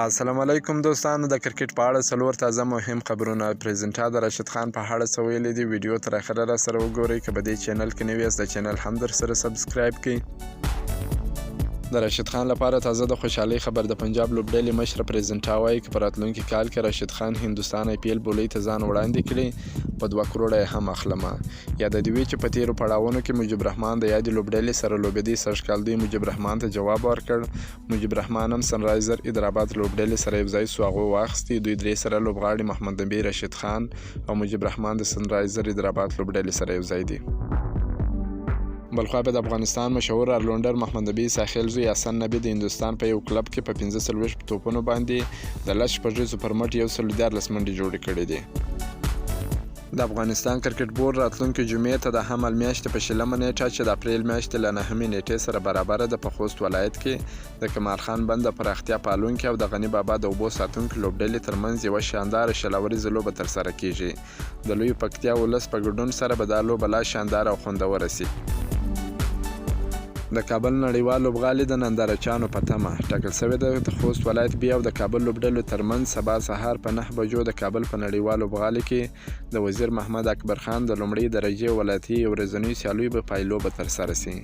السلام علیکم دوستانو، د کرکټ په اړه څلور تازه مهم خبرونه. پریزنټر راشد خان په اړه څه ویلي دي، ویډیو تر اخره را سره وګورئ. که په دې چینل کې نوي یاست د چینل هم در سره سبسکرایب کړئ. د راشد خان لپاره تازه د خوشحالۍ خبر. د پنجاب لوبډلې مشر پریزنټر وایي چې په راتلونکي کال کې راشد خان هندوستان IPL بولۍ ته ځان وړاندې کړي، په 2 کروړه یې هم اخلمه. یاد دې وي چې په تیرو پړاوونو کې مجيب رحمان د یادې لوبډلې سره لوبېدی. سږکال دوی مجيب رحمان ته جواب ورکړ. مجيب رحمان هم سنرایزر حیدرآباد لوبډلې سره یوځای سو، هغوی واخیستې. دوی درې سره لوبغاړي محمد نبي، راشد خان او مجيب رحمان د سنرایزر حیدرآباد لوبډلې سره یوځای دي. بلخوا به د افغانستان مشهور آلراونډر محمد نبي ساحل زوی حسن نبي د هندوستان په یو کلب کې په 45 توپونو باندې د لس شپږیزو پر مټ 114 منډې جوړې کړې دي. د افغانستان کرکټ بورډ راتلونکي جمعې ته د حمل میاشتې په 20 نیټه چې د اپریل میاشتې له 9 نیټې سره برابره ده، په خوست ولایت کې د کمال خان بند د پراختیا پالونکي او د غني بابا د اوبو ساتونکي لوبډلې ترمنځ یوه شانداره شلوریزه لوبه ترسره کیږي. د لوی پکتیا ولس په ګډون سره به دا لوبه لا شانداره او خوندوره سي. د کابل نړیوال لوبغالي د نندارچیانو په تمه ټاکل شوې ده. د خوست ولایت بي او د کابل لوبډلو ترمنځ سبا سهار په 9 بجو د کابل په نړیوال لوبغالي کې د وزیر محمد اکبر خان د لومړۍ درجې ولایتي ورځنیو سیالیو په پایلو به ترسره سي.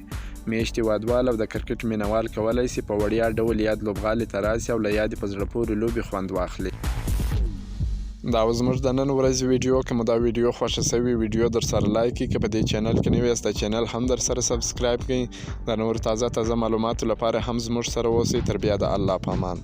میاشتې وادوال او د کرکټ مینوال کولی سي په وړیا ډول یاد لوبغالي ته راسي او له یادې په زړه پورې لوبې خوند واخلي. دا زموږ د نن ورځې ویډیو. که مو دا ویډیو خوښه شوې، ویډیو در سره لایک کړئ. که په دې چینل کې نوي یاست د چینل هم در سره سبسکرایب کړئ. د نور تازه معلوماتو لپاره هم زموږ سره اوسئ. تر بیا د الله په امان.